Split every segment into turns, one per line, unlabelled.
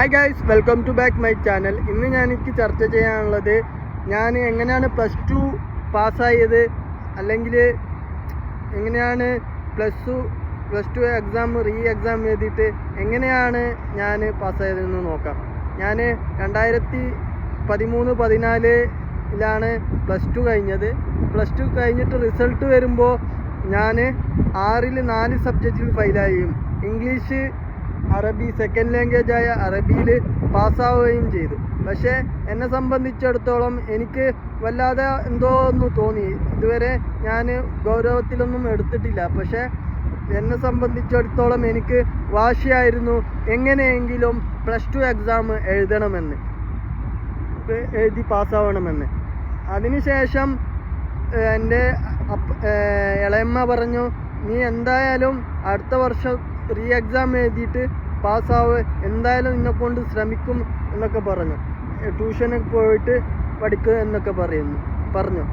Hi guys, welcome to back my channel. ഇന്ന് എനിക്ക് ചർച്ച ചെയ്യാനുള്ളത് ഞാൻ എങ്ങനെയാണ് +2 പാസ്സായത്, അല്ലെങ്കിൽ എങ്ങനെയാണ് +2 എക്സാം എക്സാം എഴുതിയിട്ട് എങ്ങനെയാണ് ഞാൻ പാസ്സായതെന്ന് നോക്കാം. ഞാൻ 2013-14 +2 കഴിഞ്ഞത്. +2 കഴിഞ്ഞിട്ട് റിസൾട്ട് വരുമ്പോൾ ഞാൻ 6ൽ 4 സബ്ജക്റ്റിൽ ഫെയിലായും, ഇംഗ്ലീഷ്, അറബി, സെക്കൻഡ് ലാംഗ്വേജ് ആയ അറബിയിൽ പാസ്സാവുകയും ചെയ്തു. പക്ഷേ എന്നെ സംബന്ധിച്ചിടത്തോളം എനിക്ക് വല്ലാതെ എന്തോ ഒന്ന് തോന്നി. ഇതുവരെ ഞാൻ ഗൗരവത്തിലൊന്നും എടുത്തിട്ടില്ല. പക്ഷേ എന്നെ സംബന്ധിച്ചിടത്തോളം എനിക്ക് വാശിയായിരുന്നു എങ്ങനെയെങ്കിലും +2 എക്സാം എഴുതി പാസ്സാവണമെന്ന്. അതിനുശേഷം എൻ്റെ ഇളയമ്മ പറഞ്ഞു, നീ എന്തായാലും അടുത്ത വർഷം എക്സാം എഴുതിയിട്ട് പാസ്സാവ്, എന്തായാലും നിന്നെക്കൊണ്ട് ശ്രമിക്കും എന്നൊക്കെ പറഞ്ഞു. ട്യൂഷനൊക്കെ പോയിട്ട് പഠിക്കുക എന്നൊക്കെ പറഞ്ഞു.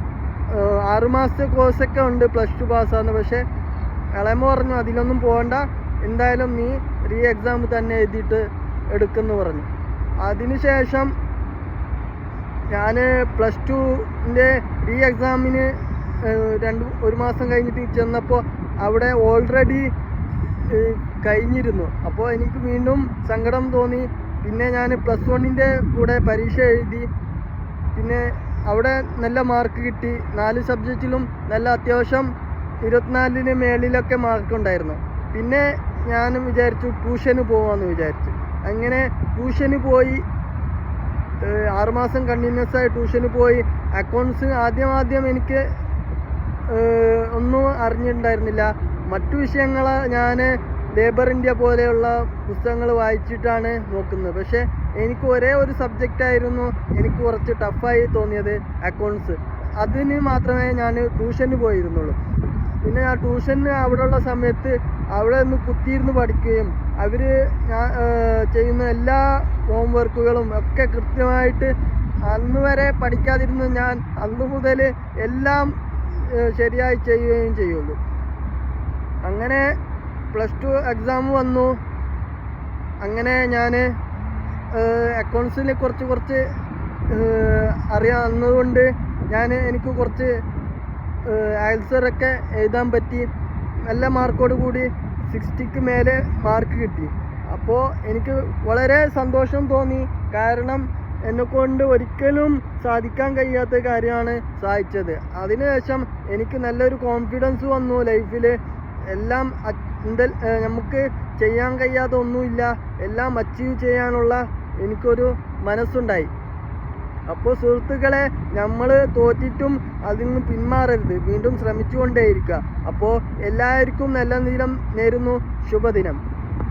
6 മാസത്തെ കോഴ്സൊക്കെ ഉണ്ട് +2 പാസ്സാകുന്നത്. പക്ഷേ ഇളയമ്മ പറഞ്ഞു, അതിലൊന്നും പോകണ്ട, എന്തായാലും നീ എക്സാം തന്നെ എഴുതിയിട്ട് എടുക്കുമെന്ന് പറഞ്ഞു. അതിനുശേഷം ഞാൻ +2ൻ്റെ എക്സാമിന് 1 മാസം കഴിഞ്ഞിട്ട് ചെന്നപ്പോൾ അവിടെ ഓൾറെഡി കഴിഞ്ഞിരുന്നു. അപ്പോൾ എനിക്ക് വീണ്ടും സങ്കടം തോന്നി. പിന്നെ ഞാൻ +1ൻ്റെ കൂടെ പരീക്ഷ എഴുതി. പിന്നെ അവിടെ നല്ല മാർക്ക് കിട്ടി. 4 സബ്ജക്റ്റിലും നല്ല അത്യാവശ്യം 24ന് മേളിലൊക്കെ മാർക്കുണ്ടായിരുന്നു. പിന്നെ ഞാൻ വിചാരിച്ചു ട്യൂഷന് പോകാമെന്ന് വിചാരിച്ചു. അങ്ങനെ ട്യൂഷന് പോയി. 6 മാസം കണ്ടിന്യൂസ് ആയി ട്യൂഷന് പോയി. അക്കൗണ്ട്സ് ആദ്യം എനിക്ക് ഒന്നും അറിഞ്ഞിട്ടുണ്ടായിരുന്നില്ല. മറ്റു വിഷയങ്ങൾ ഞാൻ ലേബർ ഇന്ത്യ പോലെയുള്ള പുസ്തകങ്ങൾ വായിച്ചിട്ടാണ് നോക്കുന്നത്. പക്ഷേ എനിക്ക് ഒരേ ഒരു സബ്ജക്റ്റായിരുന്നു എനിക്ക് കുറച്ച് ടഫായി തോന്നിയത്, അക്കൗണ്ട്സ്. അതിന് മാത്രമേ ഞാൻ ട്യൂഷന് പോയിരുന്നുള്ളൂ. പിന്നെ ആ ട്യൂഷന് അവിടെയുള്ള സമയത്ത് അവിടെ നിന്ന് കുത്തിയിരുന്ന് പഠിക്കുകയും അവർ ചെയ്യുന്ന എല്ലാ ഹോം വർക്കുകളും ഒക്കെ കൃത്യമായിട്ട്, അന്ന് വരെ പഠിക്കാതിരുന്ന ഞാൻ അന്ന് മുതൽ എല്ലാം ശരിയായി ചെയ്യുകയും ചെയ്യുള്ളൂ. അങ്ങനെ +2 എക്സാം വന്നു. അങ്ങനെ ഞാൻ അക്കൗണ്ട്സിൽ കുറച്ച് അറിയാവുന്നതുകൊണ്ട് എനിക്ക് കുറച്ച് ആൻസറൊക്കെ എഴുതാൻ പറ്റി. നല്ല മാർക്കോട് കൂടി 60ക്ക് മേലെ മാർക്ക് കിട്ടി. അപ്പോൾ എനിക്ക് വളരെ സന്തോഷം തോന്നി. കാരണം എന്നെക്കൊണ്ട് ഒരിക്കലും സാധിക്കാൻ കഴിയാത്ത കാര്യമാണ് സാധിച്ചത്. അതിനുശേഷം എനിക്ക് നല്ലൊരു കോൺഫിഡൻസ് വന്നു ലൈഫിൽ. എല്ലാം നമുക്ക് ചെയ്യാൻ കഴിയാത്ത ഒന്നുമില്ല, എല്ലാം അച്ചീവ് ചെയ്യാനുള്ള എനിക്കൊരു മനസ്സുണ്ടായി. അപ്പോൾ സുഹൃത്തുക്കളെ, നമ്മൾ തോറ്റിട്ടും അതിൽ നിന്ന് പിന്മാറരുത്, വീണ്ടും ശ്രമിച്ചുകൊണ്ടേയിരിക്കുക. അപ്പോൾ എല്ലാവർക്കും നല്ല ദിനം നേരുന്നു. ശുഭദിനം.